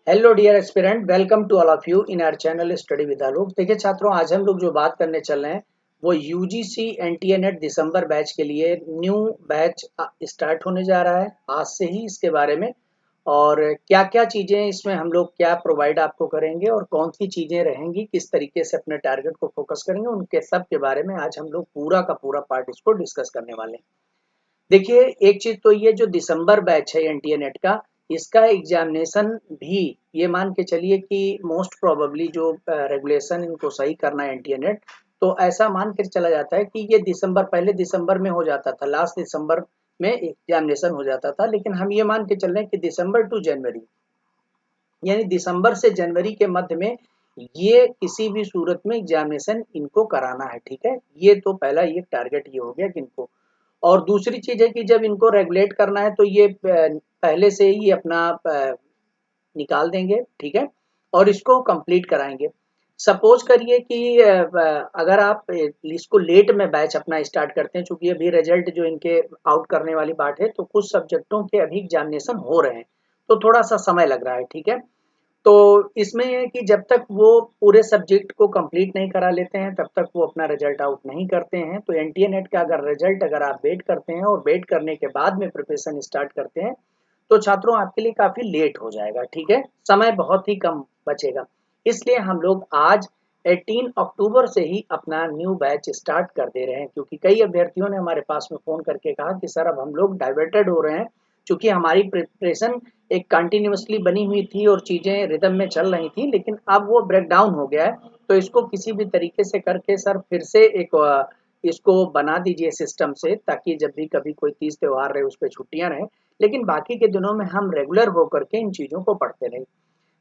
Hello dear aspirant, welcome to all of you in our channel study with Alok. देखिए छात्रों, आज हम लोग जो बात करने चल रहे हैं वो यूजीसी एनटीए नेट दिसंबर बैच के लिए न्यू बैच स्टार्ट होने जा रहा है आज से ही। इसके बारे में और क्या क्या चीज़ें इसमें हम लोग क्या प्रोवाइड आपको करेंगे और कौन सी चीज़ें रहेंगी, किस तरीके से अपने टारगेट को फोकस करेंगे, उनके सब के बारे में आज हम लोग पूरा का पूरा पार्ट इसको डिस्कस करने वाले हैं। देखिए, एक चीज तो ये जो दिसंबर बैच है एनटीए नेट का, इसका एग्जामिनेशन भी ये मान के चलिए कि मोस्ट प्रोबेबली जो रेगुलेशन इनको सही करना है एनटीए नेट, तो ऐसा मान के चला जाता है कि ये दिसंबर, पहले दिसंबर में हो जाता था, लास्ट दिसंबर में एग्जामिनेशन हो जाता था, लेकिन हम ये मान के चल रहे हैं कि दिसंबर टू जनवरी, यानी दिसंबर से जनवरी के मध्य में ये किसी भी सूरत में एग्जामिनेशन इनको कराना है। ठीक है, ये तो पहला ये टारगेट ये हो गया कि इनको। और दूसरी चीज है कि जब इनको रेगुलेट करना है तो ये पहले से ही अपना निकाल देंगे। ठीक है, और इसको कंप्लीट कराएंगे। सपोज करिए कि अगर आप इसको लेट में बैच अपना स्टार्ट करते हैं, चूंकि अभी रिजल्ट जो इनके आउट करने वाली बात है, तो कुछ सब्जेक्टों के अभी एग्जामिनेशन हो रहे हैं, तो थोड़ा सा समय लग रहा है। ठीक है, तो इसमें यह है कि जब तक वो पूरे सब्जेक्ट को कंप्लीट नहीं करा लेते हैं तब तक वो अपना रिजल्ट आउट नहीं करते हैं। तो एनटीए नेट का अगर रिजल्ट अगर आप वेट करते हैं और वेट करने के बाद में प्रिपरेशन स्टार्ट करते हैं तो छात्रों आपके लिए काफ़ी लेट हो जाएगा। ठीक है, समय बहुत ही कम बचेगा। इसलिए हम लोग आज 18 अक्टूबर से ही अपना न्यू बैच स्टार्ट कर दे रहे हैं, क्योंकि कई अभ्यर्थियों ने हमारे पास में फ़ोन करके कहा कि सर अब हम लोग डाइवर्टेड हो रहे हैं, क्योंकि हमारी प्रिपरेशन एक कंटिन्यूसली बनी हुई थी और चीज़ें रिदम में चल रही थी, लेकिन अब वो ब्रेक डाउन हो गया है। तो इसको किसी भी तरीके से करके सर फिर से एक इसको बना दीजिए सिस्टम से, ताकि जब भी कभी कोई तीज त्यौहार रहे उस पर छुट्टियां रहें, लेकिन बाकी के दिनों में हम रेगुलर होकर के इन चीज़ों को पढ़ते रहें।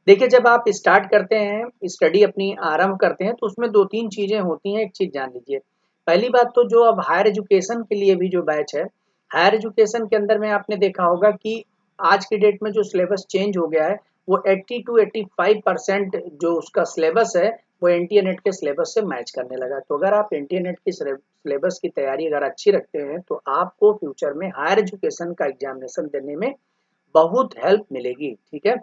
देखिए, जब आप स्टार्ट करते हैं, स्टडी अपनी आरंभ करते हैं, तो उसमें दो तीन चीज़ें होती हैं। एक चीज़ जान लीजिए, पहली बात तो जो अब हायर एजुकेशन के लिए भी जो बैच है, हायर एजुकेशन के अंदर में आपने देखा होगा कि आज की डेट में जो सिलेबस चेंज हो गया है, वो 80 टू 85% जो उसका सिलेबस है वो एनटीए नेट के सिलेबस से मैच करने लगा। तो अगर आप एनटीए नेट की सिलेबस की तैयारी अगर अच्छी रखते हैं तो आपको फ्यूचर में हायर एजुकेशन का एग्जामिनेशन देने में बहुत हेल्प मिलेगी। ठीक है,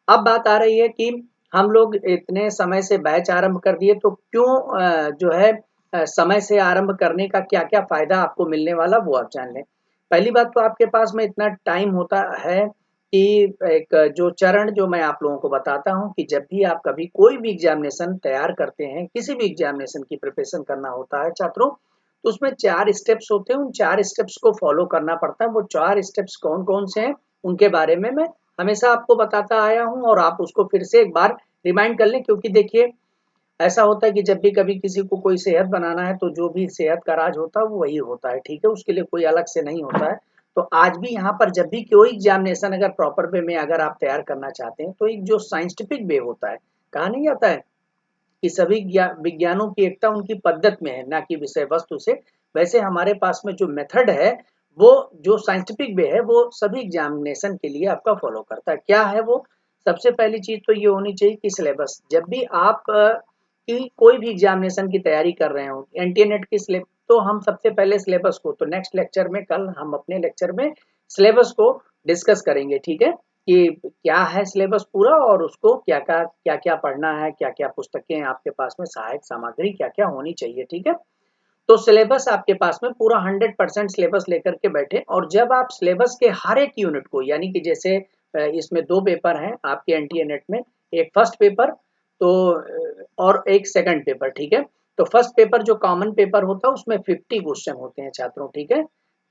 अब बात आ रही है कि हम लोग इतने समय से बैच आरंभ कर दिए, तो क्यों जो है समय से आरंभ करने का क्या क्या फायदा आपको मिलने वाला वो आप जान लें। पहली बात तो आपके पास में इतना टाइम होता है कि एक जो चरण जो मैं आप लोगों को बताता हूं कि जब भी आप कभी कोई भी एग्जामिनेशन तैयार करते हैं, किसी भी एग्जामिनेशन की प्रिपरेशन करना होता है छात्रों, तो उसमें 4 स्टेप्स होते हैं। उन 4 स्टेप्स को फॉलो करना पड़ता है। वो 4 स्टेप्स कौन-कौन से हैं, उनके बारे में मैं हमेशा आपको बताता आया हूँ और आप उसको फिर से एक बार रिमाइंड कर लें, क्योंकि देखिए ऐसा होता है कि जब भी कभी किसी को कोई सेहत बनाना है तो जो भी सेहत का राज होता है वो वही होता है। ठीक है, उसके लिए कोई अलग से नहीं होता है। तो आज भी यहाँ पर जब भी कोई एग्जामिनेशन अगर प्रॉपर वे में अगर आप तैयार करना चाहते हैं, तो एक जो साइंटिफिक वे होता है, कहा नहीं जाता है कि सभी विज्ञानों की एकता उनकी पद्धत में है, ना कि विषय वस्तु से। वैसे हमारे पास में जो मेथड है, वो जो साइंटिफिक वे है, वो सभी एग्जामिनेशन के लिए आपका फॉलो करता है। क्या है वो? सबसे पहली चीज तो ये होनी चाहिए कि सिलेबस, जब भी आप की कोई भी एग्जामिनेशन की तैयारी कर रहे हो, एनटीए नेट की सिलेबस, तो हम सबसे पहले सिलेबस को, तो नेक्स्ट लेक्चर में, कल हम अपने लेक्चर में सिलेबस को डिस्कस करेंगे। ठीक है, कि क्या है सिलेबस पूरा और उसको क्या क्या पढ़ना है, क्या क्या पुस्तकें आपके पास में, सहायक सामग्री क्या क्या होनी चाहिए। ठीक है, तो सिलेबस आपके पास में पूरा 100% सिलेबस लेकर के बैठे, और जब आप सिलेबस के हर एक यूनिट को, यानी कि जैसे इसमें 2 पेपर हैं आपके एनटीए नेट में, एक फर्स्ट पेपर तो और एक सेकंड पेपर। ठीक है, तो फर्स्ट पेपर जो कॉमन पेपर होता है उसमें 50 क्वेश्चन होते हैं छात्रों। ठीक है,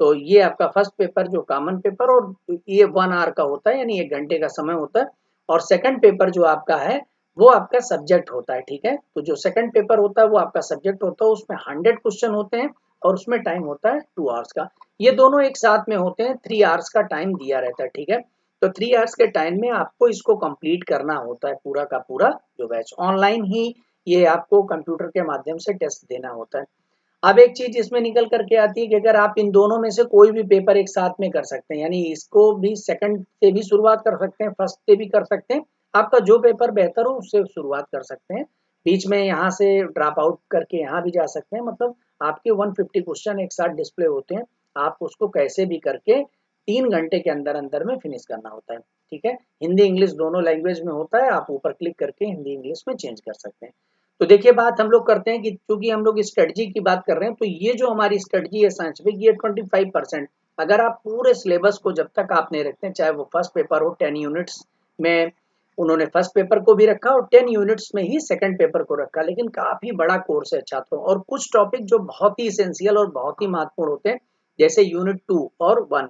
तो ये आपका फर्स्ट पेपर जो कॉमन पेपर, और ये 1 आवर का होता है, यानी 1 घंटे का समय होता है। और सेकंड पेपर जो आपका है वो आपका सब्जेक्ट होता है। ठीक है, तो जो सेकंड पेपर होता है वो आपका सब्जेक्ट होता है, उसमें 100 क्वेश्चन होते हैं और उसमें टाइम होता है 2 आवर्स का। ये दोनों एक साथ में होते हैं, 3 आवर्स का टाइम दिया रहता है। ठीक है, तो 3 आवर्स के टाइम में आपको इसको कंप्लीट करना होता है, पूरा का पूरा जो बैच ऑनलाइन ही ये आपको कंप्यूटर के माध्यम से टेस्ट देना होता है। अब एक चीज इसमें निकल करके आती है कि अगर आप इन दोनों में से कोई भी पेपर एक साथ में कर सकते हैं, यानी इसको भी सेकंड से भी शुरुआत कर सकते हैं, फर्स्ट से भी कर सकते हैं, आपका जो पेपर बेहतर हो उससे शुरुआत कर सकते हैं, बीच में यहाँ से ड्रॉप आउट करके यहाँ भी जा सकते हैं। मतलब आपके 150 क्वेश्चन एक साथ डिस्प्ले होते हैं, आप उसको कैसे भी करके 3 घंटे के अंदर अंदर में फिनिश करना होता है। ठीक है। हिंदी इंग्लिश दोनों लैंग्वेज में होता है, आप ऊपर क्लिक करके हिंदी इंग्लिश में चेंज कर सकते हैं। तो देखिए बात हम लोग करते हैं कि क्योंकि हम लोग स्ट्रेटजी की बात कर रहे हैं, तो ये जो हमारी स्ट्रेटजी है साइंटिफिक, ये 25%। अगर आप पूरे सिलेबस को जब तक आप नहीं रखते हैं, चाहे वो फर्स्ट पेपर हो 10 यूनिट्स में, उन्होंने फर्स्ट पेपर को भी रखा और 10 यूनिट्स में ही सेकंड पेपर को रखा, लेकिन काफी बड़ा कोर्स है छात्रों, और कुछ टॉपिक जो बहुत ही इसेंशियल और बहुत ही महत्वपूर्ण होते हैं, जैसे यूनिट 2 और 1।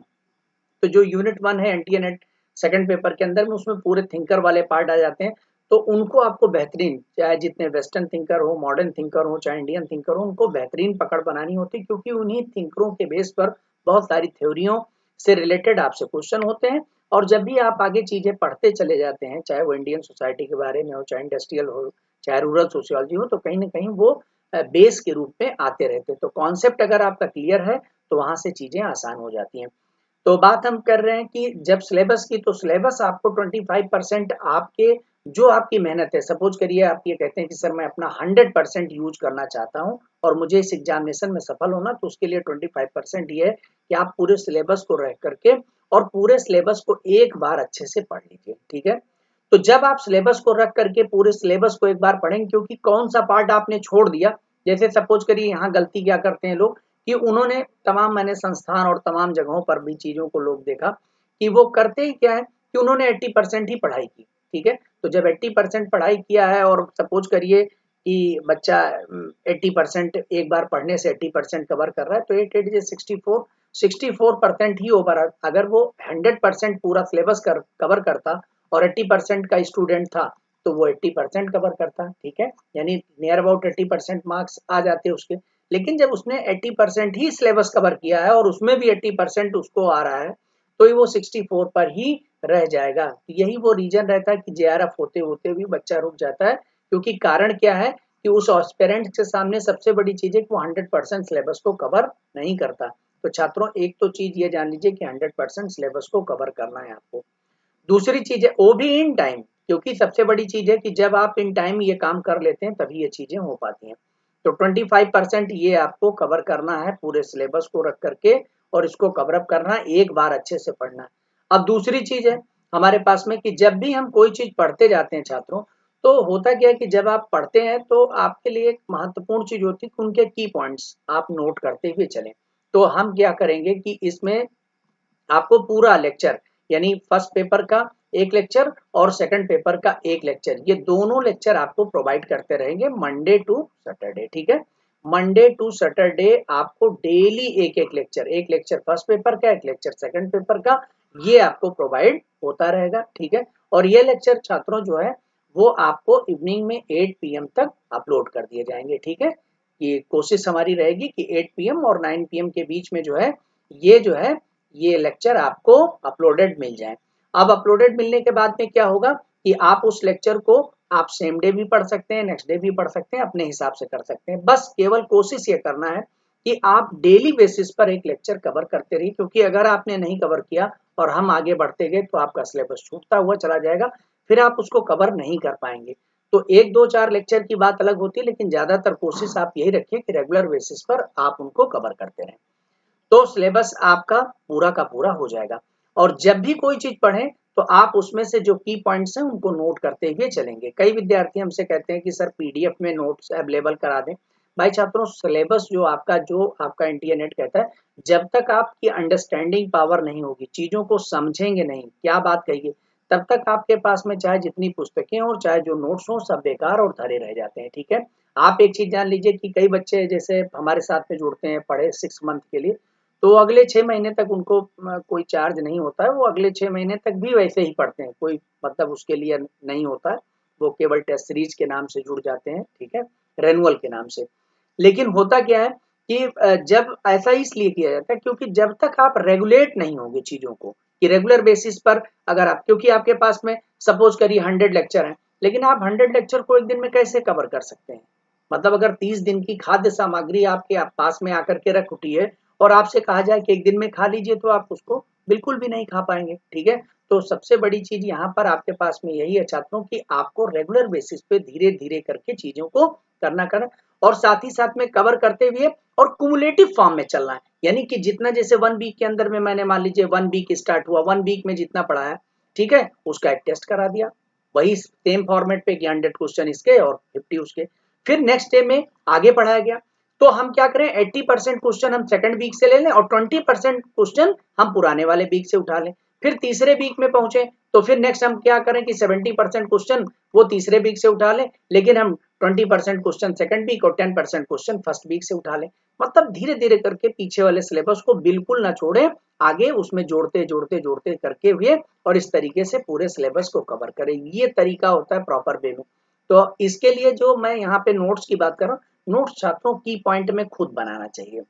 तो जो यूनिट 1 है एनटीएनएट सेकंड पेपर के अंदर में, उसमें पूरे थिंकर वाले पार्ट आ जाते हैं। तो उनको आपको बेहतरीन, चाहे जितने वेस्टर्न थिंकर हो, मॉडर्न थिंकर हो, चाहे इंडियन थिंकर हो, उनको बेहतरीन पकड़ बनानी होती है, क्योंकि उन्हीं थिंकरों के बेस पर बहुत सारी थ्योरियों से रिलेटेड आपसे क्वेश्चन होते हैं। और जब भी आप आगे चीजें पढ़ते चले जाते हैं, चाहे वो इंडियन सोसाइटी के बारे में हो, चाहे इंडस्ट्रियल हो, चाहे रूरल सोशियोलॉजी हो, तो कहीं ना कहीं वो बेस के रूप में आते रहते हैं। तो कॉन्सेप्ट अगर आपका क्लियर है तो वहां से चीजें आसान हो जाती हैं। तो बात हम कर रहे हैं कि जब सिलेबस की, तो सिलेबस आपको 25% आपके, जो आपकी मेहनत है, सपोज करिए आप ये कहते हैं कि सर मैं अपना 100% यूज करना चाहता हूं और मुझे इस एग्जामिनेशन में सफल होना, तो उसके लिए 25% ये है कि आप पूरे सिलेबस को रह करके और पूरे सिलेबस को एक बार अच्छे से पढ़ लीजिए, ठीक है। तो जब आप सिलेबस को रख करके पूरे सिलेबस को एक बार पढ़ेंगे, क्योंकि कौन सा पार्ट आपने छोड़ दिया, जैसे सपोज करिए यहाँ गलती क्या करते हैं लोग कि उन्होंने तमाम, मैंने संस्थान और तमाम जगहों पर भी चीजों को लोग देखा कि वो करते ही क्या है कि उन्होंने 80% ही पढ़ाई की, ठीक है। तो जब 80% पढ़ाई किया है और सपोज करिए कि बच्चा 80% एक बार पढ़ने से 80% कवर कर रहा है, तो 64% ही ओवर। अगर वो 100% पूरा सिलेबस कवर करता और 80% का स्टूडेंट था, तो वो 80% कवर करता, ठीक है, यानी नियर अबाउट 80% मार्क्स आ जाते उसके। लेकिन जब उसने 80% ही सिलेबस कवर किया है और उसमें भी 80% उसको आ रहा है, तो वो 64 पर ही रह जाएगा। तो यही वो रीजन रहता है कि जेआरएफ होते होते भी बच्चा रुक जाता है, क्योंकि कारण क्या है कि उस एस्पिरेंट के सामने सबसे बड़ी चीज है कि वो 100% सिलेबस को कवर नहीं करता। तो छात्रों एक तो चीज ये जान लीजिए कि 100% सिलेबस को कवर करना है आपको। दूसरी चीज है वो भी इन टाइम, क्योंकि सबसे बड़ी चीज है कि जब आप इन टाइम ये काम कर लेते हैं तभी ये चीजें हो पाती हैं। तो 25% ये आपको कवर करना है पूरे सिलेबस को रख करके, और इसको कवर अप करना है, एक बार अच्छे से पढ़ना है। अब दूसरी चीज है हमारे पास में कि जब भी हम कोई चीज पढ़ते जाते हैं छात्रों, तो होता क्या है कि जब आप पढ़ते हैं तो आपके लिए एक महत्वपूर्ण चीज होती है कि उनके की पॉइंट्स आप नोट करते हुए चलें। तो हम क्या करेंगे कि इसमें आपको पूरा लेक्चर, यानी फर्स्ट पेपर का एक लेक्चर और सेकंड पेपर का एक लेक्चर, ये दोनों लेक्चर आपको प्रोवाइड करते रहेंगे मंडे टू सैटरडे, ठीक है। मंडे टू सैटरडे आपको डेली एक लेक्चर फर्स्ट पेपर का, एक लेक्चर सेकंड पेपर का, ये आपको प्रोवाइड होता रहेगा, ठीक है। और ये लेक्चर छात्रों जो है वो आपको इवनिंग में 8 PM तक अपलोड कर दिए जाएंगे, ठीक है। ये कोशिश हमारी रहेगी कि 8 PM और 9 PM के बीच में जो है ये लेक्चर आपको अपलोडेड मिल जाए। अब अपलोडेड मिलने के बाद में क्या होगा कि आप उस लेक्चर को आप सेम डे भी पढ़ सकते हैं, नेक्स्ट डे भी पढ़ सकते हैं, अपने हिसाब से कर सकते हैं। बस केवल कोशिश ये करना है कि आप डेली बेसिस पर एक लेक्चर कवर करते रहिए, क्योंकि अगर आपने नहीं कवर किया और हम आगे बढ़ते गए तो आपका सिलेबस छूटता हुआ चला जाएगा, फिर आप उसको कवर नहीं कर पाएंगे। तो एक दो चार लेक्चर की बात अलग होती है, लेकिन ज्यादातर कोशिश आप यही रखिए कि रेगुलर बेसिस पर आप उनको कवर करते रहें, तो सिलेबस आपका पूरा का पूरा हो जाएगा। और जब भी कोई चीज पढ़ें तो आप उसमें से जो की पॉइंट्स हैं उनको नोट करते हुए चलेंगे। कई विद्यार्थी हमसे कहते हैं कि सर पीडीएफ में नोट्स अवेलेबल करा दें। भाई छात्रों, सिलेबस जो आपका इंटरनेट कहता है, जब तक आपकी अंडरस्टैंडिंग पावर नहीं होगी, चीजों को समझेंगे नहीं क्या बात कहिए, तब तक आपके पास में चाहे जितनी पुस्तकें और चाहे जो नोट्स हो, सब बेकार और धरे रह जाते हैं, ठीक है। आप एक चीज जान लीजिए कि कई बच्चे जैसे हमारे साथ में जुड़ते हैं पढ़े 6 मंथ के लिए, तो अगले 6 महीने तक उनको कोई चार्ज नहीं होता है, वो अगले 6 महीने तक भी वैसे ही पढ़ते हैं, कोई मतलब उसके लिए नहीं होता है, वो केवल टेस्ट सीरीज के नाम से जुड़ जाते हैं, ठीक है, रेनुअल के नाम से। लेकिन होता क्या है कि जब ऐसा इसलिए किया जाता है क्योंकि जब तक आप रेगुलेट नहीं होंगे चीजों को, कि रेगुलर बेसिस पर अगर आप, क्योंकि आपके पास में सपोज करिए 100 लेक्चर हैं, लेकिन आप 100 लेक्चर को एक दिन में कैसे कवर कर सकते हैं। मतलब अगर 30 दिन की खाद्य सामग्री आपके पास में आकर के रख उठी है और आपसे कहा जाए कि एक दिन में खा लीजिए, तो आप उसको बिल्कुल भी नहीं खा पाएंगे, ठीक है। तो सबसे बड़ी चीज यहाँ पर आपके पास में यही है छात्रों कि आपको रेगुलर बेसिस पे धीरे धीरे करके चीजों को करना और साथ ही साथ में कवर करते हुए और कुमुलेटिव फॉर्म में चलना है, यानी कि जितना जैसे 1 वीक के अंदर में मैंने मान लीजिए 1 वीक स्टार्ट हुआ, 1 वीक में जितना पढ़ाया, ठीक है, उसका एक टेस्ट करा दिया, वही सेम फॉर्मेट पे कि 100 क्वेश्चन इसके और 50 उसके। फिर नेक्स्ट डे में आगे बढ़ाया गया, तो हम क्या करें, 80% क्वेश्चन हम सेकंड वीक से ले लें और 20% क्वेश्चन हम पुराने वाले वीक से उठा लें। फिर तीसरे वीक में पहुंचे तो फिर नेक्स्ट हम क्या करें कि 70% क्वेश्चन वो तीसरे वीक से उठा लें, लेकिन हम 20% क्वेश्चन सेकंड वीक और 10% क्वेश्चन फर्स्ट वीक से उठा लें। मतलब धीरे धीरे करके पीछे वाले सिलेबस को बिल्कुल ना छोड़े, आगे उसमें जोड़ते जोड़ते जोड़ते करके हुए और इस तरीके से पूरे सिलेबस को कवर करें। ये तरीका होता है प्रॉपर वे में। तो इसके लिए जो मैं यहाँ पे नोट्स की बात कर रहा हूँ, नोट्स छात्रों की पॉइंट में खुद बनाना चाहिए।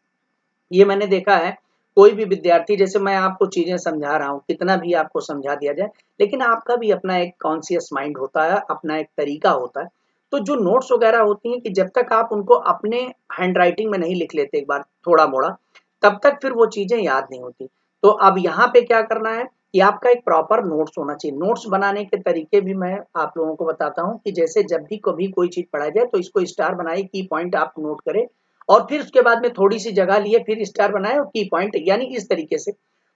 ये मैंने देखा है, कोई भी विद्यार्थी, जैसे मैं आपको चीजें समझा रहा हूँ, कितना भी आपको समझा दिया जाए, लेकिन आपका भी अपना एक कॉन्शियस माइंड होता है, अपना एक तरीका होता है। तो जो नोट्स वगैरह होती हैं कि जब तक आप उनको अपने हैंड राइटिंग में नहीं लिख लेते एक बार थोड़ा मोड़ा, तब तक फिर वो चीजें याद नहीं होती। तो अब यहाँ पे क्या करना है कि आपका एक प्रॉपर नोट्स होना चाहिए। नोट्स बनाने के तरीके भी मैं आप लोगों को बताता हूँ कि जैसे जब भी कभी कोई चीज पढ़ाई जाए तो इसको स्टार बनाइए, की पॉइंट आप नोट करें, और फिर उसके बाद में थोड़ी सी जगह लिए फिर स्टार बनाए और की पॉइंट, यानी इस तरीके से।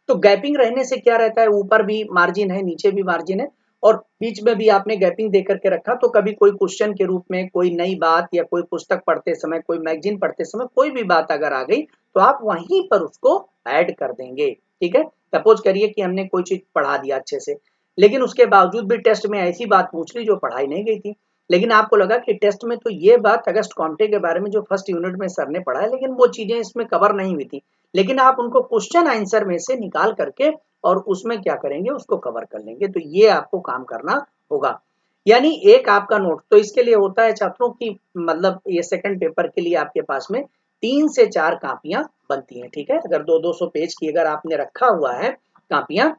तो गैपिंग रहने से क्या रहता है, ऊपर भी मार्जिन है, नीचे भी मार्जिन है, और बीच में भी आपने गैपिंग दे करके रखा, तो कभी कोई क्वेश्चन के रूप में कोई नई बात या कोई पुस्तक पढ़ते समय, कोई मैगजीन पढ़ते समय कोई भी बात अगर आ गई तो आप वहीं पर उसको ऐड कर देंगे। ठीक है, सपोज करिए कि हमने कोई चीज पढ़ा दिया अच्छे से, लेकिन उसके बावजूद भी टेस्ट में ऐसी बात पूछ ली जो पढ़ाई नहीं गई थी, लेकिन आपको लगा कि टेस्ट में तो ये बात अगस्त कॉन्टे के बारे में जो फर्स्ट यूनिट में सर ने पढ़ा है, लेकिन वो चीजें इसमें कवर नहीं हुई थी, लेकिन आप उनको क्वेश्चन आंसर में से निकाल करके और उसमें क्या करेंगे, उसको कवर कर लेंगे। तो ये आपको काम करना होगा। यानी एक आपका नोट तो इसके लिए होता है छात्रों की, मतलब ये सेकंड पेपर के लिए आपके पास में 3 से 4 कापियां बनती हैं। ठीक है, अगर 200-200 पेज की अगर आपने रखा हुआ है कापियां,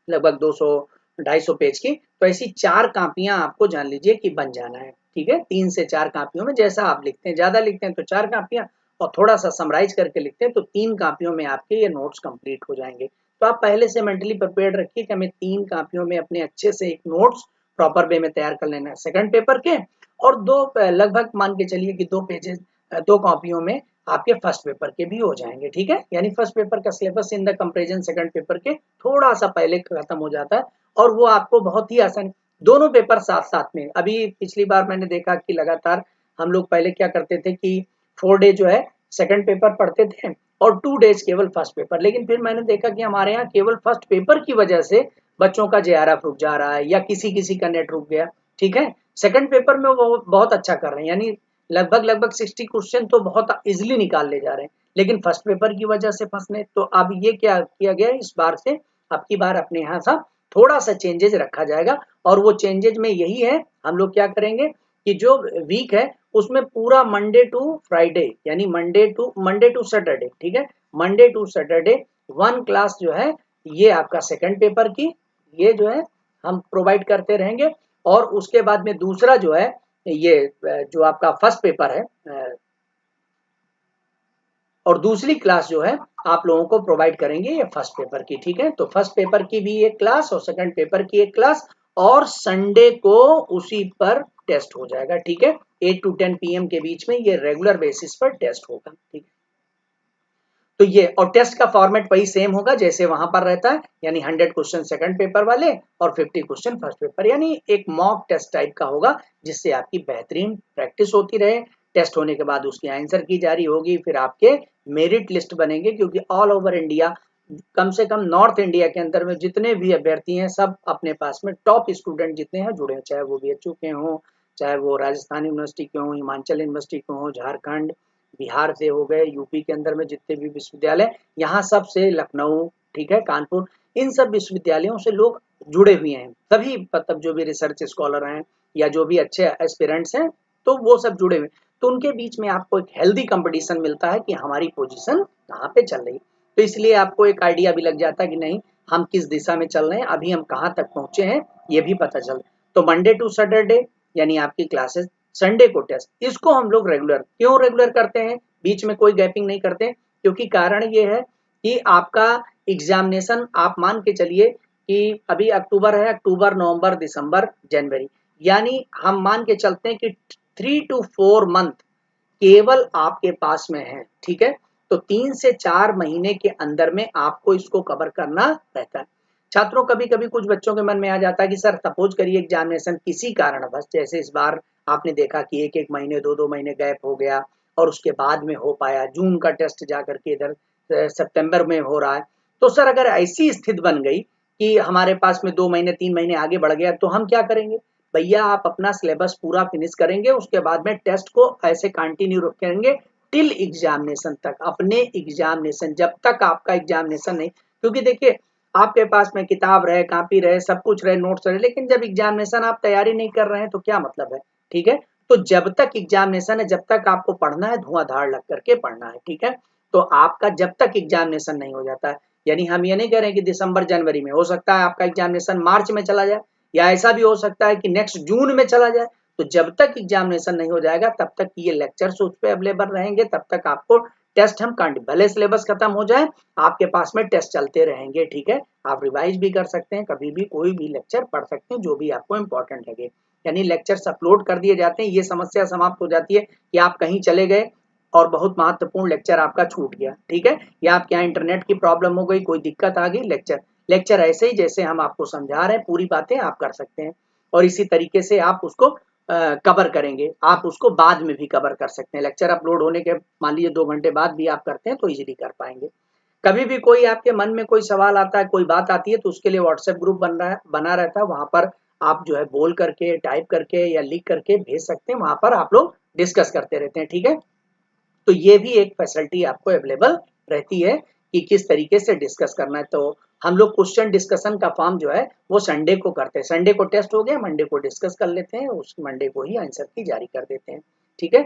लगभग 200-250 पेज की, तो ऐसी 4 कापियां आपको जान लीजिए कि बन जाना है। ठीक है, 3 से 4 कापियों में, जैसा आप लिखते हैं, ज्यादा लिखते हैं तो 4 कापियां, और थोड़ा सा समराइज करके लिखते हैं तो 3 कापियों में आपके ये नोट्स कंप्लीट हो जाएंगे। तो आप पहले से मेंटली प्रिपेयर्ड रखिए कि हमें 3 कापियों में अपने अच्छे से एक नोट्स प्रॉपर वे में तैयार कर लेना है सेकंड पेपर के, और दो लगभग मान के चलिए कि 2 पेजेस 2 कॉपियों में आपके फर्स्ट पेपर के भी हो जाएंगे। ठीक है, यानी फर्स्ट पेपर का syllabus in the comparison second paper के थोड़ा सा पहले खत्म हो जाता है, और वो आपको बहुत ही आसान, दोनों पेपर साथ साथ में। अभी पिछली बार मैंने देखा कि लगातार हम लोग पहले क्या करते थे कि 4 डे जो है सेकंड पेपर पढ़ते थे और 2 डेज केवल फर्स्ट पेपर, लेकिन फिर मैंने देखा कि हमारे यहाँ केवल फर्स्ट पेपर की वजह से बच्चों का जेआरएफ रुक जा रहा है या किसी किसी का नेट रुक गया। ठीक है, सेकंड पेपर में वो बहुत अच्छा कर रहे हैं, यानी लगभग लगभग 60 क्वेश्चन तो बहुत इजिली निकाल ले जा रहे हैं, लेकिन फर्स्ट पेपर की वजह से फंसने। तो अब ये क्या किया गया इस बार से, अब की बार अपने यहाँ सा थोड़ा सा चेंजेज रखा जाएगा, और वो चेंजेज में यही है, हम लोग क्या करेंगे कि जो वीक है उसमें पूरा मंडे टू फ्राइडे, यानी मंडे टू सैटरडे, ठीक है, मंडे टू सैटरडे 1 क्लास जो है ये आपका सेकंड पेपर की, ये जो है हम प्रोवाइड करते रहेंगे। और उसके बाद में दूसरा जो है ये जो आपका फर्स्ट पेपर है, और दूसरी क्लास जो है आप लोगों को प्रोवाइड करेंगे ये फर्स्ट पेपर की। ठीक है, तो फर्स्ट पेपर की भी एक क्लास और सेकंड पेपर की एक क्लास, और संडे को उसी पर टेस्ट हो जाएगा। ठीक है, 8 to 10 PM के बीच में ये रेगुलर बेसिस पर टेस्ट होगा। ठीक है, तो ये और टेस्ट का फॉर्मेट वही सेम होगा जैसे वहां पर रहता है, यानी 100 क्वेश्चन सेकंड पेपर वाले और 50 क्वेश्चन फर्स्ट पेपर, यानी एक मॉक टेस्ट टाइप का होगा, जिससे आपकी बेहतरीन प्रैक्टिस होती रहे। टेस्ट होने के बाद उसकी आंसर की जारी होगी, फिर आपके मेरिट लिस्ट बनेंगे, क्योंकि ऑल ओवर इंडिया, कम से कम नॉर्थ इंडिया के अंदर में जितने भी अभ्यर्थी हैं सब अपने पास में टॉप स्टूडेंट जितने हैं जुड़े हैं, चाहे वो बीएचयू के हों, चाहे वो राजस्थान यूनिवर्सिटी के हों, हिमाचल यूनिवर्सिटी के हों, झारखंड बिहार से हो गए, यूपी के अंदर में जितने भी विश्वविद्यालय, यहाँ सब से, लखनऊ, ठीक है, कानपुर, इन सब विश्वविद्यालयों से लोग जुड़े हुए हैं। सभी मतलब जो भी रिसर्च स्कॉलर हैं या जो भी अच्छे एस्पिरेंट्स हैं, तो वो सब जुड़े हुए, तो उनके बीच में आपको एक हेल्दी कंपटीशन मिलता है कि हमारी पोजीशन कहाँ पे चल रही। तो इसलिए आपको एक आइडिया भी लग जाता है कि नहीं, हम किस दिशा में चल रहे हैं, अभी हम कहाँ तक पहुंचे हैं, ये भी पता चल। तो मंडे टू सैटरडे यानी आपकी क्लासेस, संडे को टेस्ट, इसको हम लोग रेगुलर क्यों रेगुलर करते हैं, बीच में कोई गैपिंग नहीं करते, क्योंकि कारण ये है कि आपका एग्जामिनेशन, आप मान के चलिए कि अभी अक्टूबर है, अक्टूबर नवंबर दिसंबर जनवरी, यानी हम मान के चलते हैं कि 3 to 4 मंथ केवल आपके पास में है। ठीक है, तो 3 से 4 महीने के अंदर में आपको इसको कवर करना रहता है। छात्रों कभी कभी कुछ बच्चों के मन में आ जाता है कि सर सपोज करिए एग्जामिनेशन किसी कारणवश, जैसे इस बार आपने देखा कि एक एक महीने दो दो महीने गैप हो गया और उसके बाद में हो पाया, जून का टेस्ट जा करके इधर सितंबर में हो रहा है, तो सर अगर ऐसी स्थिति बन गई कि हमारे पास में 2 महीने 3 महीने आगे बढ़ गया तो हम क्या करेंगे? भैया आप अपना सिलेबस पूरा फिनिश करेंगे, उसके बाद में टेस्ट को ऐसे कंटिन्यू रखेंगे टिल एग्जामिनेशन तक, अपने एग्जामिनेशन जब तक आपका एग्जामिनेशन नहीं, क्योंकि देखिए आपके पास में किताब रहे, कॉपी रहे, सब कुछ रहे, नोट्स रहे, लेकिन जब एग्जामिनेशन आप तैयारी नहीं कर रहे हैं तो क्या मतलब है? ठीक है, तो जब तक एग्जामिनेशन है, जब तक आपको पढ़ना है, धुआंधार लग करके पढ़ना है। ठीक है, तो आपका जब तक एग्जामिनेशन नहीं हो जाता है, यानी हम ये नहीं कह रहे हैं कि दिसंबर जनवरी में, हो सकता है आपका एग्जामिनेशन मार्च में चला जाए, या ऐसा भी हो सकता है कि नेक्स्ट जून में चला जाए। तो जब तक एग्जामिनेशन नहीं हो जाएगा तब तक ये लेक्चर्स उस पर अवेलेबल रहेंगे, तब तक आपको टेस्ट हम भले सिलेबस खत्म हो जाए आपके पास में टेस्ट चलते रहेंगे। ठीक है, आप रिवाइज भी कर सकते हैं, कभी भी कोई भी लेक्चर पढ़ सकते हैं जो भी आपको इम्पोर्टेंट लगे, यानी लेक्चर्स अपलोड कर दिए जाते हैं। ये समस्या समाप्त हो जाती है कि आप कहीं चले गए और बहुत महत्वपूर्ण लेक्चर आपका छूट गया। ठीक है, या आपके यहाँ इंटरनेट की प्रॉब्लम हो गई, कोई दिक्कत आ गई, लेक्चर ऐसे ही जैसे हम आपको समझा रहे हैं पूरी बातें आप कर सकते हैं, और इसी तरीके से आप उसको कवर करेंगे, आप उसको बाद में भी कवर कर सकते हैं। लेक्चर अपलोड होने के मान लीजिए 2 घंटे बाद भी आप करते हैं तो इजीली कर पाएंगे। कभी भी कोई आपके मन में कोई सवाल आता है, कोई बात आती है, तो उसके लिए व्हाट्सएप ग्रुप बना रहता है, वहां पर आप जो है बोल करके, टाइप करके या लिख करके भेज सकते हैं, वहां पर आप लोग डिस्कस करते रहते हैं। ठीक है, तो ये भी एक फैसिलिटी आपको अवेलेबल रहती है कि किस तरीके से डिस्कस करना है। तो हम लोग क्वेश्चन डिस्कशन का फॉर्म जो है वो संडे को करते हैं, संडे को टेस्ट हो गया, मंडे को डिस्कस कर लेते हैं, उस मंडे को ही आंसर की जारी कर देते हैं। ठीक है,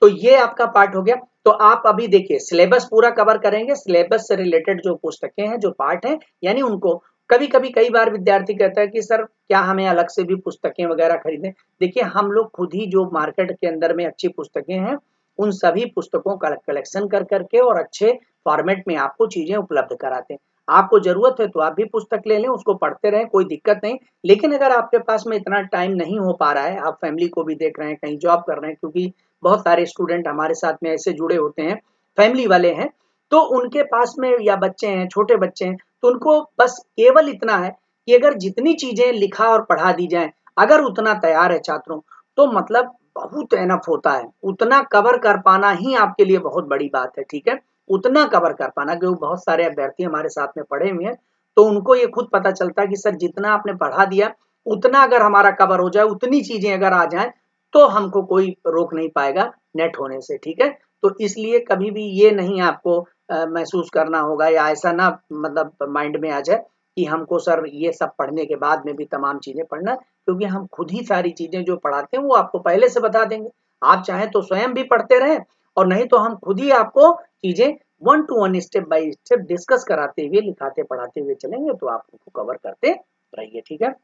तो ये आपका पार्ट हो गया। तो आप अभी देखिए सिलेबस पूरा कवर करेंगे, सिलेबस से रिलेटेड जो पुस्तकें हैं, जो पार्ट हैं, यानी उनको कभी कभी कई बार विद्यार्थी कहता है कि सर क्या हमें अलग से भी पुस्तकें वगैरह खरीदें? देखिए हम लोग खुद ही जो मार्केट के अंदर में अच्छी पुस्तकें हैं उन सभी पुस्तकों का कलेक्शन कर करके और अच्छे फॉर्मेट में आपको चीजें उपलब्ध कराते हैं। आपको जरूरत है तो आप भी पुस्तक ले लें, उसको पढ़ते रहें, कोई दिक्कत नहीं। लेकिन अगर आपके पास में इतना टाइम नहीं हो पा रहा है, आप फैमिली को भी देख रहे हैं, कहीं जॉब कर रहे हैं, क्योंकि बहुत सारे स्टूडेंट हमारे साथ में ऐसे जुड़े होते हैं, फैमिली वाले हैं, तो उनके पास में या बच्चे हैं, छोटे बच्चे हैं, तो उनको बस केवल इतना है कि अगर जितनी चीजें लिखा और पढ़ा दी जाए, अगर उतना तैयार है छात्रों, तो मतलब बहुत एनफ होता है, उतना कवर कर पाना ही आपके लिए बहुत बड़ी बात है। ठीक है, उतना कवर कर पाना, क्योंकि बहुत सारे अभ्यर्थी हमारे साथ में पढ़े हुए हैं, तो उनको ये खुद पता चलता है कि सर जितना आपने पढ़ा दिया उतना अगर हमारा कवर हो जाए, उतनी चीजें अगर आ जाए तो हमको कोई रोक नहीं पाएगा नेट होने से। ठीक है, तो इसलिए कभी भी ये नहीं आपको महसूस करना होगा, या ऐसा ना मतलब माइंड में आ जाए कि हमको सर ये सब पढ़ने के बाद में भी तमाम चीजें पढ़ना, क्योंकि हम खुद ही सारी चीजें जो पढ़ाते हैं वो आपको पहले से बता देंगे। आप चाहें तो स्वयं भी पढ़ते रहें, और नहीं तो हम खुद ही आपको चीजें 1 to 1 step by step discuss कराते हुए, लिखाते पढ़ाते हुए चलेंगे, तो आप उनको कवर करते रहिए। ठीक है,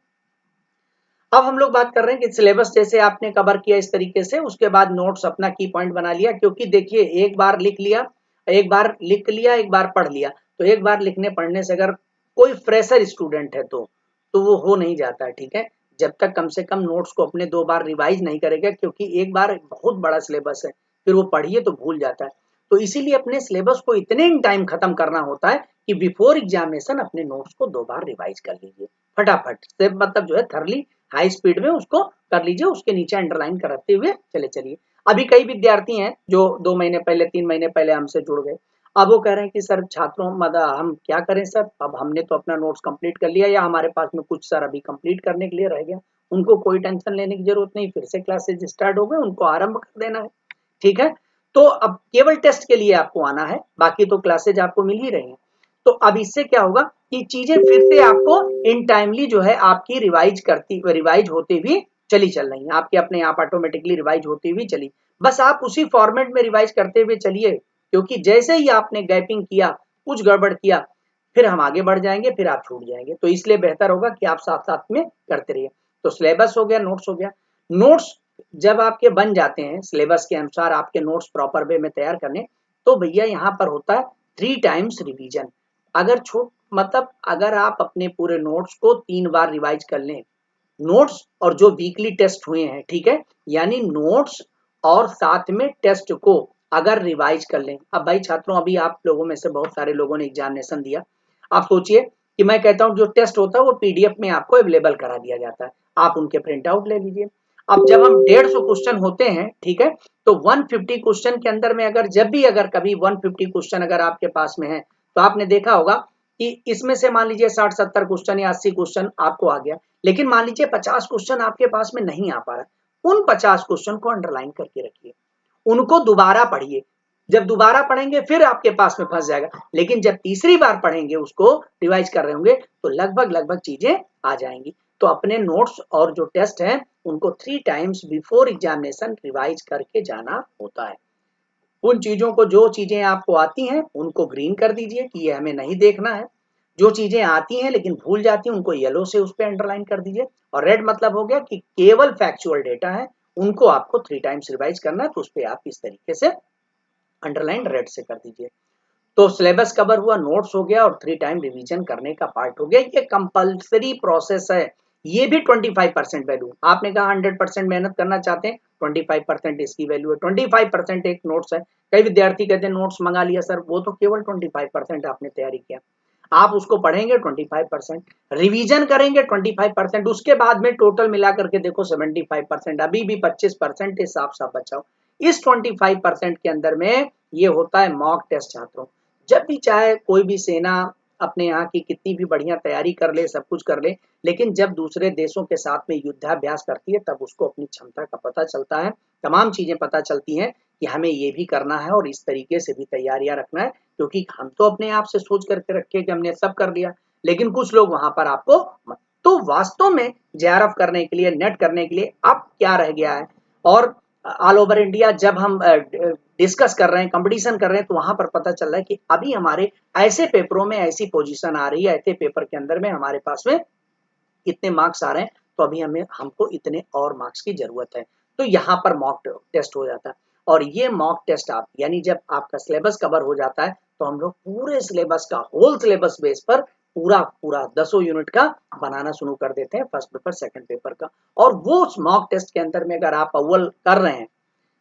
अब हम लोग बात कर रहे हैं कि सिलेबस जैसे आपने कवर किया इस तरीके से, उसके बाद नोट्स अपना की पॉइंट बना लिया, क्योंकि देखिए एक बार लिख लिया, एक बार लिख लिया, एक बार पढ़ लिया, तो एक बार लिखने पढ़ने से अगर कोई फ्रेशर स्टूडेंट है तो वो हो नहीं जाता है। ठीक है, जब तक कम से कम नोट्स को अपने 2 बार रिवाइज नहीं करेगा, क्योंकि एक बार बहुत बड़ा सिलेबस है, फिर वो पढ़िए तो भूल जाता है। तो इसीलिए अपने सिलेबस को इतने इन टाइम खत्म करना होता है कि बिफोर एग्जामिनेशन अपने नोट्स को 2 बार रिवाइज कर लीजिए, फटाफट से, मतलब जो है थरली हाई स्पीड में उसको कर लीजिए, उसके नीचे अंडरलाइन कराते हुए चले चलिए। अभी कई विद्यार्थी हैं जो 2 महीने पहले 3 महीने पहले हमसे जुड़ गए, अब वो कह रहे हैं कि सर छात्रों मतलब हम क्या करें सर, अब हमने तो अपना नोट्स कंप्लीट कर लिया, या हमारे पास में कुछ सर अभी कंप्लीट करने के लिए रह गया। उनको कोई टेंशन लेने की जरूरत नहीं, फिर से क्लासेज स्टार्ट हो गए, उनको आरंभ कर देना है। ठीक है, तो अब केवल टेस्ट के लिए आपको आना है, बाकी तो क्लासेज आपको मिल ही रही हैं। तो अब इससे क्या होगा कि चीजें फिर से आपको इन टाइमली जो है आपकी रिवाइज होती हुई चल रही है, आपके अपने आप ऑटोमेटिकली रिवाइज होती हुई चली, बस आप उसी फॉर्मेट में रिवाइज करते हुए चलिए, क्योंकि जैसे ही आपने गैपिंग किया, कुछ गड़बड़ किया, फिर हम आगे बढ़ जाएंगे, फिर आप छूट जाएंगे। तो इसलिए बेहतर होगा कि आप साथ साथ में करते रहिए। तो सिलेबस हो गया, नोट्स हो गया। नोट्स जब आपके बन जाते हैं सिलेबस के अनुसार, आपके नोट्स प्रॉपर वे में तैयार करने, तो भैया यहाँ पर होता है 3 टाइम्स रिवीजन। अगर छो मतलब अगर आप अपने पूरे नोट्स को 3 बार रिवाइज कर लें, नोट्स और जो वीकली टेस्ट हुए हैं, ठीक है, यानी नोट्स और साथ में टेस्ट को अगर रिवाइज कर लें। अब भाई छात्रों, अभी आप लोगों में से बहुत सारे लोगों ने एग्जामिनेशन दिया, आप सोचिए कि मैं कहता हूँ जो टेस्ट होता है वो पीडीएफ में आपको अवेलेबल करा दिया जाता है, आप उनके प्रिंट आउट ले लीजिए। अब जब हम 150 क्वेश्चन होते हैं, ठीक है, तो 150 क्वेश्चन के अंदर में अगर जब भी अगर कभी 150 क्वेश्चन अगर आपके पास में है तो आपने देखा होगा कि इसमें से मान लीजिए 60-70 क्वेश्चन या 80 क्वेश्चन आपको आ गया, लेकिन मान लीजिए 50 क्वेश्चन आपके पास में नहीं आ पा रहा, उन 50 क्वेश्चन को अंडरलाइन करके रखिए, उनको दोबारा पढ़िए। जब दोबारा पढ़ेंगे फिर आपके पास में फंस जाएगा, लेकिन जब तीसरी बार पढ़ेंगे, उसको रिवाइज कर रहे होंगे, तो लगभग चीजें आ जाएंगी। तो अपने नोट्स और जो टेस्ट है उनको 3 टाइम्स बिफोर एग्जामिनेशन रिवाइज करके जाना होता है। उन चीजों को, जो चीजें आपको आती हैं उनको ग्रीन कर दीजिए कि ये हमें नहीं देखना है, जो चीजें आती हैं लेकिन भूल जाती हैं उनको येलो से उस पर अंडरलाइन कर दीजिए, और रेड मतलब हो गया कि केवल फैक्चुअल डेटा है, उनको आपको 3 टाइम्स रिवाइज करना है, तो उस पर आप इस तरीके से अंडरलाइन रेड से कर दीजिए। तो सिलेबस कवर हुआ, नोट्स हो गया और 3 टाइम रिवीजन करने का पार्ट हो गया। ये कंपलसरी प्रोसेस है। ये भी 25% वैल्यू, आपने कहा 100% मेहनत करना चाहते हैं, 25% इसकी वैल्यू है, 25% एक नोट्स है। कई विद्यार्थी कहते हैं नोट्स मंगा लिया सर, वो तो केवल 25% आपने तैयारी किया, आप उसको पढ़ेंगे 25%, रिवीजन करेंगे 25%, उसके बाद में टोटल मिला करके देखो 75%, अभी भी 25% साफ साफ बचाओ। इस 25% के अंदर में ये होता है मॉक टेस्ट। छात्रों, जब भी चाहे कोई भी सेना अपने यहाँ की कितनी भी बढ़िया तैयारी कर ले, सब कुछ कर ले, लेकिन जब दूसरे देशों के साथ में युद्धाभ्यास करती है तब उसको अपनी क्षमता का पता चलता है, तमाम चीजें पता चलती हैं कि हमें ये भी करना है और इस तरीके से भी तैयारियां रखना है, क्योंकि हम तो अपने आप से सोच करके रखे कि हमने सब कर लिया, लेकिन कुछ लोग वहां पर आपको तो वास्तव में जेआरएफ करने के लिए, नेट करने के लिए अब क्या रह गया है। और ऑल ओवर इंडिया जब हम डिस्कस कर रहे हैं, कंपटीशन कर रहे हैं, तो वहां पर पता चल रहा है कि अभी हमारे ऐसे पेपरों में ऐसी पोजीशन आ रही है, ऐसे पेपर के अंदर में हमारे पास में इतने मार्क्स आ रहे हैं, तो अभी हमको इतने और मार्क्स की जरूरत है। तो यहाँ पर मॉक टेस्ट हो जाता है, और ये मॉक टेस्ट आप, यानी जब आपका सिलेबस कवर हो जाता है तो हम लोग पूरे सिलेबस का, होल सिलेबस बेस पर पूरा पूरा 10 यूनिट का बनाना शुरू कर देते हैं, फर्स्ट पेपर सेकंड पेपर का। और वो मॉक टेस्ट के अंदर में अगर आप अव्वल कर रहे हैं,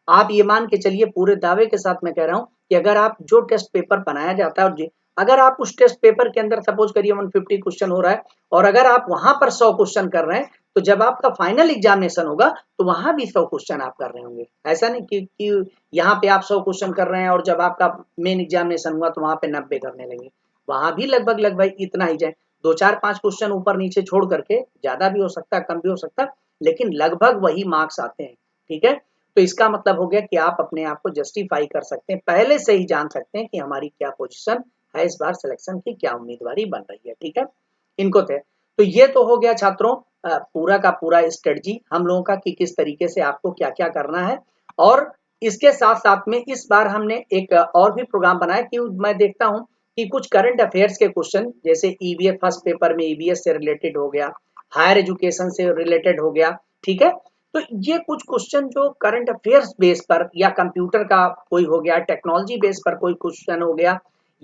आप ये मान के चलिए, पूरे दावे के साथ मैं कह रहा हूं कि अगर आप जो टेस्ट पेपर बनाया जाता है, और अगर आप उस टेस्ट पेपर के अंदर सपोज करिए 150 क्वेश्चन हो रहा है, और अगर आप वहां पर 100 क्वेश्चन कर रहे हैं, तो जब आपका फाइनल एग्जामिनेशन होगा तो वहां भी 100 क्वेश्चन आप कर रहे होंगे। ऐसा नहीं कि यहाँ पे आप 100 क्वेश्चन कर रहे हैं और जब आपका मेन एग्जामिनेशन हुआ तो वहां पे 90 करने लगे, वहां भी लगभग इतना ही जाए, 2-4-5 क्वेश्चन ऊपर नीचे छोड़ करके, ज्यादा भी हो सकता है, कम भी हो सकता है, लेकिन लगभग वही मार्क्स आते हैं। ठीक है, तो इसका मतलब हो गया कि आप अपने आप को जस्टिफाई कर सकते हैं, पहले से ही जान सकते हैं कि हमारी क्या पोजीशन है, इस बार सिलेक्शन की क्या उम्मीदवारी बन रही है। ठीक है, इनको थे। तो ये तो हो गया छात्रों पूरा का पूरा स्ट्रेटजी हम लोगों का कि किस तरीके से आपको क्या क्या करना है। और इसके साथ साथ में इस बार हमने एक और भी प्रोग्राम बनाया कि मैं देखता हूं कि कुछ करंट अफेयर्स के क्वेश्चन, जैसे ईवीएस फर्स्ट पेपर में ईवीएस से रिलेटेड हो गया, हायर एजुकेशन से रिलेटेड हो गया। ठीक है, तो ये कुछ क्वेश्चन जो करंट अफेयर्स बेस पर, या कंप्यूटर का कोई हो गया, टेक्नोलॉजी बेस पर कोई क्वेश्चन हो गया,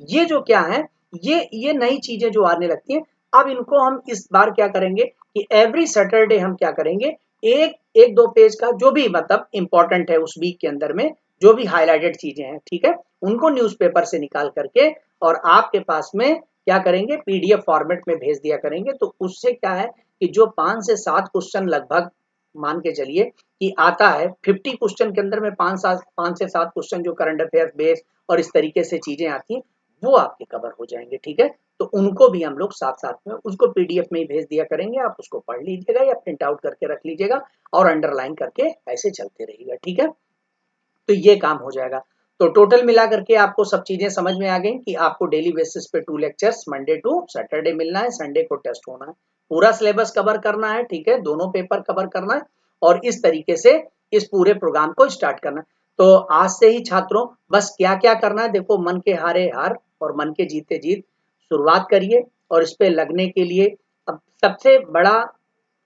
ये जो क्या है, ये नई चीजें जो आने लगती हैं, अब इनको हम इस बार क्या करेंगे कि एवरी सैटरडे हम क्या करेंगे, एक एक दो पेज का जो भी मतलब इंपॉर्टेंट है उस वीक के अंदर में, जो भी हाईलाइटेड चीजें हैं, ठीक है, उनको न्यूज़पेपर से निकाल करके और आपके पास में क्या करेंगे, पीडीएफ फॉर्मेट में भेज दिया करेंगे। तो उससे क्या है कि जो 5 से 7 क्वेश्चन लगभग मान के चलिए कि आता है, 50 क्वेश्चन के अंदर में 5 से 7 क्वेश्चन जो करंट अफेयर बेस और इस तरीके से चीजें आती हैं, वो आपके कवर हो जाएंगे। ठीक है, तो उनको भी हम लोग साथ साथ में उसको पीडीएफ में ही भेज दिया करेंगे, आप उसको पढ़ लीजिएगा या प्रिंट आउट करके रख लीजिएगा और अंडरलाइन करके ऐसे चलते रहिएगा। ठीक है, तो ये काम हो जाएगा। तो टोटल मिला करके आपको सब चीजें समझ में आ गई कि आपको डेली बेसिस पे 2 लेक्चर्स मंडे टू सैटरडे मिलना है, संडे को टेस्ट होना है, पूरा सिलेबस कवर करना है। ठीक है, दोनों पेपर कवर करना है और इस तरीके से इस पूरे प्रोग्राम को स्टार्ट करना है। तो आज से ही छात्रों बस क्या क्या करना है, देखो, मन के हारे हार और मन के जीते जीत, शुरुआत करिए और इस पे लगने के लिए अब सबसे बड़ा,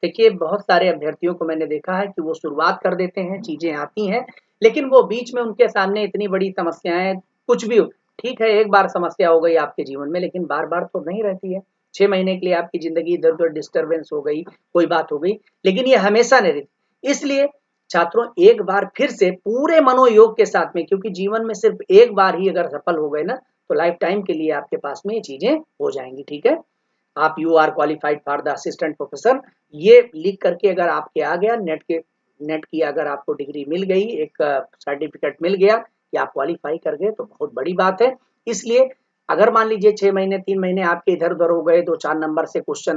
देखिए, बहुत सारे अभ्यर्थियों को मैंने देखा है कि वो शुरुआत कर देते हैं, चीजें आती हैं, लेकिन वो बीच में उनके सामने इतनी बड़ी समस्याएं, कुछ भी ठीक है, एक बार समस्या हो गई आपके जीवन में, लेकिन बार बार तो नहीं रहती है। 6 महीने के लिए आपकी जिंदगी इधर उधर डिस्टर्बेंस हो गई, कोई बात हो गई, लेकिन ये हमेशा नहीं रहती। इसलिए छात्रों, एक बार फिर से पूरे मनोयोग के साथ में, क्योंकि जीवन में सिर्फ एक बार ही अगर सफल हो गए ना, तो लाइफ टाइम के लिए आपके पास में ये चीजें हो जाएंगी। ठीक है, आप you are qualified for the assistant professor, ये लिख करके अगर आपके आ गया, नेट की अगर आपको डिग्री मिल गई, एक सर्टिफिकेट मिल गया कि आप क्वालिफाई कर गए, तो बहुत बड़ी बात है। इसलिए अगर मान लीजिए 6 महीने 3 महीने आपके इधर उधर हो गए, 2-4 नंबर से क्वेश्चन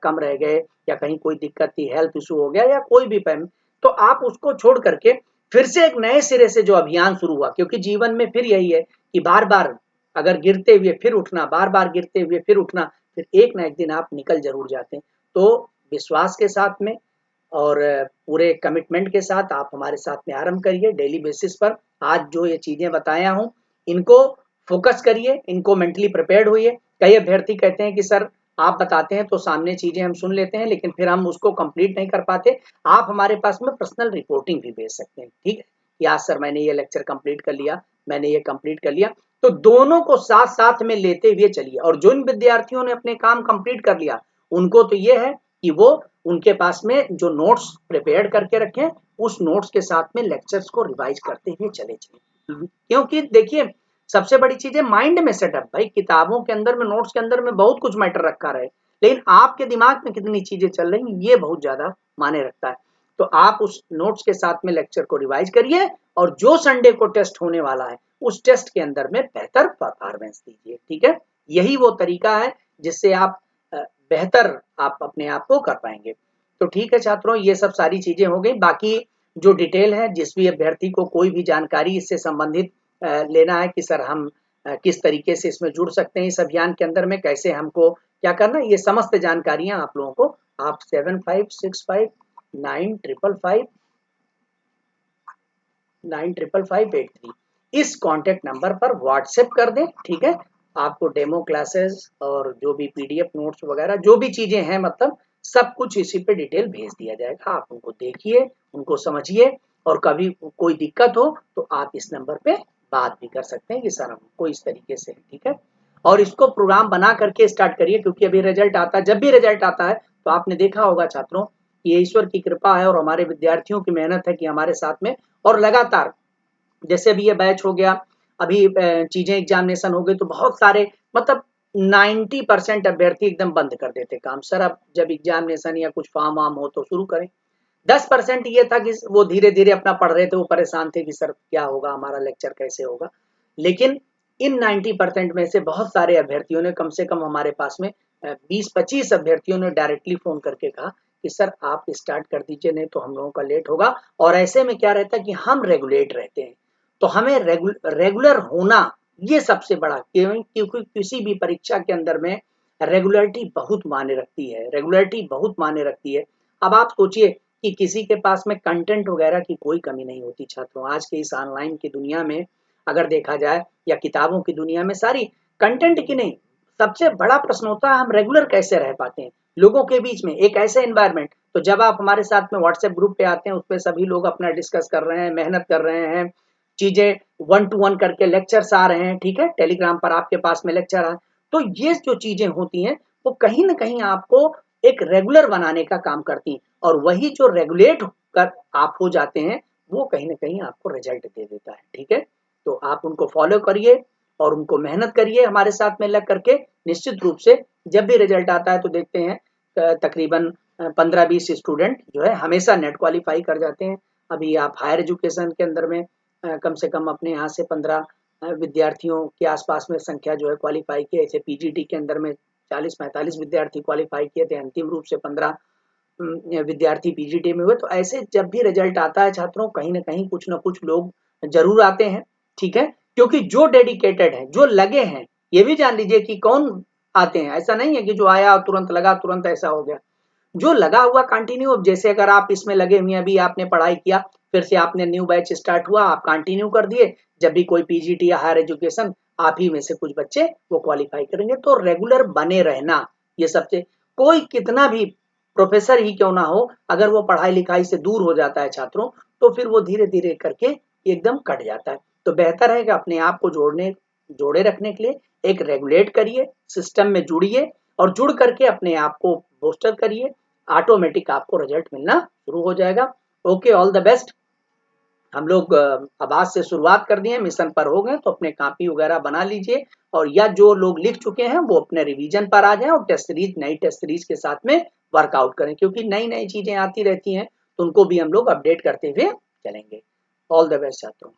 कम रह गए, या कहीं कोई दिक्कत थी, हेल्थ इशू हो गया या कोई भी पैम, तो आप उसको छोड़ करके फिर से एक नए सिरे से जो अभियान शुरू हुआ, क्योंकि जीवन में फिर यही है कि बार बार अगर गिरते हुए फिर उठना, बार बार गिरते हुए फिर उठना, फिर एक ना एक दिन आप निकल जरूर जाते हैं। तो विश्वास के साथ में और पूरे कमिटमेंट के साथ आप हमारे साथ में आरंभ करिए। डेली बेसिस पर आज जो ये चीजें बताया हूँ, इनको फोकस करिए, इनको मेंटली प्रिपेयर्ड होइए। कई अभ्यर्थी कहते हैं कि सर आप बताते हैं तो सामने चीजें हम सुन लेते हैं, लेकिन फिर हम उसको कंप्लीट नहीं कर पाते। आप हमारे पास में पर्सनल रिपोर्टिंग भी भेज सकते हैं, ठीक है, कि आज सर मैंने ये लेक्चर कंप्लीट कर लिया, मैंने ये कंप्लीट कर लिया। तो दोनों को साथ साथ में लेते हुए चलिए। और जिन विद्यार्थियों ने अपने काम कंप्लीट कर लिया, उनको तो ये है कि वो उनके पास में जो नोट्स प्रिपेयर करके रखें, उस नोट्स के साथ में लेक्चर्स को रिवाइज करते हुए चले चले। क्योंकि देखिए सबसे बड़ी चीज है माइंड में सेटअप। भाई किताबों के अंदर में, नोट्स के अंदर में बहुत कुछ मैटर रखा रहे, लेकिन आपके दिमाग में कितनी चीजें चल रही ये बहुत ज्यादा मायने रखता है। तो आप उस नोट्स के साथ में लेक्चर को रिवाइज करिए, और जो संडे को टेस्ट होने वाला है उस टेस्ट के अंदर में बेहतर परफॉर्मेंस दीजिए, ठीक है। यही वो तरीका है जिससे आप बेहतर आप अपने आप को कर पाएंगे। तो ठीक है छात्रों, ये सब सारी चीजें हो गई। बाकी जो डिटेल है, जिस भी अभ्यर्थी को कोई भी जानकारी इससे संबंधित लेना है कि सर हम किस तरीके से इसमें जुड़ सकते हैं, इस अभियान के अंदर में कैसे हमको क्या करना, ये समस्त जानकारियां आप लोगों को आप 7565955583 इस कांटेक्ट नंबर पर व्हाट्सएप कर दें, ठीक है। आपको डेमो क्लासेस और जो भी पीडीएफ नोट्स वगैरह जो भी चीजें हैं, मतलब सब कुछ इसी पे डिटेल भेज दिया जाएगा। आप उनको देखिए, उनको समझिए, और कभी कोई दिक्कत हो तो आप इस नंबर पे बात भी कर सकते हैं कि सर हमको इस तरीके से, ठीक है। और इसको प्रोग्राम बना करके स्टार्ट करिए, क्योंकि अभी रिजल्ट आता है। जब भी रिजल्ट आता है तो आपने देखा होगा छात्रों, ये ईश्वर की कृपा है और हमारे विद्यार्थियों की मेहनत है कि हमारे साथ में और लगातार, जैसे अभी ये बैच हो गया, अभी चीजें एग्जामिनेशन हो गई, तो बहुत सारे मतलब 90% अभ्यर्थी एकदम बंद कर देते काम, सर अब जब एग्जामिनेशन या कुछ फॉर्म वार्म हो तो शुरू करें। 10% ये था कि वो धीरे धीरे अपना पढ़ रहे थे, वो परेशान थे कि सर क्या होगा, हमारा लेक्चर कैसे होगा। लेकिन इन 90% में से बहुत सारे अभ्यर्थियों ने, कम से कम हमारे पास में 20-25 अभ्यर्थियों ने डायरेक्टली फोन करके कहा कि सर आप स्टार्ट कर दीजिए, नहीं तो हम लोगों का लेट होगा। और ऐसे में क्या रहता है कि हम रेगुलेट रहते हैं, तो हमें रेगुलर होना ये सबसे बड़ा, क्योंकि किसी भी परीक्षा के अंदर में रेगुलरिटी बहुत मायने रखती है, रेगुलरिटी बहुत मायने रखती है। अब आप सोचिए कि किसी के पास में कंटेंट वगैरह की कोई कमी नहीं होती छात्रों। आज के इस ऑनलाइन की दुनिया में अगर देखा जाए, या किताबों की दुनिया में, सारी कंटेंट की नहीं, सबसे बड़ा प्रश्न होता है हम रेगुलर कैसे रह पाते हैं लोगों के बीच में एक ऐसे एनवायरनमेंट। तो जब आप हमारे साथ में व्हाट्सएप ग्रुप पे आते हैं, उस पर सभी लोग अपना डिस्कस कर रहे हैं, मेहनत कर रहे हैं, चीजें 1-to-1 करके लेक्चर्स आ रहे हैं, ठीक है, टेलीग्राम पर आपके पास में लेक्चर आ, तो ये जो चीजें होती हैं वो कहीं ना कहीं आपको एक रेगुलर बनाने का काम करती हैं। और वही जो रेगुलेट कर आप हो जाते हैं, वो कहीं ना कहीं आपको रिजल्ट दे देता है, ठीक है। तो आप उनको फॉलो करिए और उनको मेहनत करिए हमारे साथ में लग करके। निश्चित रूप से जब भी रिजल्ट आता है तो देखते हैं तकरीबन 15-20 स्टूडेंट जो है हमेशा नेट क्वालिफाई कर जाते हैं। अभी आप हायर एजुकेशन के अंदर में कम से कम अपने यहाँ से 15 विद्यार्थियों के आसपास में संख्या जो है क्वालिफाई किए। ऐसे पीजीटी के अंदर में 40-45 विद्यार्थी क्वालिफाई किए थे, अंतिम रूप से 15 विद्यार्थी पीजीटी में हुए। तो ऐसे जब भी रिजल्ट आता है छात्रों, कहीं ना कहीं कुछ ना कुछ लोग जरूर आते हैं, ठीक है। क्योंकि जो डेडिकेटेड है, जो लगे हैं, ये भी जान लीजिए कि कौन आते हैं। ऐसा नहीं है कि जो आया तुरंत लगा, तुरंत ऐसा हो गया। जो लगा हुआ कंटिन्यू, जैसे अगर आप इसमें लगे हुए हैं, अभी आपने पढ़ाई किया, फिर से आपने न्यू बैच स्टार्ट हुआ, आप कंटिन्यू कर दिए, जब भी कोई पीजीटी या हायर एजुकेशन, आप ही में से कुछ बच्चे वो क्वालिफाई करेंगे। तो रेगुलर बने रहना, ये सबसे, कोई कितना भी प्रोफेसर ही क्यों ना हो, अगर वो पढ़ाई लिखाई से दूर हो जाता है छात्रों, तो फिर वो धीरे धीरे करके एकदम कट जाता है। तो बेहतर है कि अपने आप को जोड़े रखने के लिए एक रेगुलेट करिए, सिस्टम में जुड़िए, और जुड़ करके अपने आप को बूस्टर करिए, ऑटोमेटिक आपको रिजल्ट मिलना शुरू हो जाएगा। Okay, all the best. हम लोग अब आज से शुरुआत कर दिए, मिशन पर हो गए तो अपने कॉपी वगैरह बना लीजिए, और या जो लोग लिख चुके हैं वो अपने रिवीजन पर आ जाएं और टेस्ट सीरीज, नई टेस्ट सीरीज के साथ में वर्कआउट करें, क्योंकि नई नई चीजें आती रहती हैं तो उनको भी हम लोग अपडेट करते हुए चलेंगे। ऑल द बेस्ट छात्रों।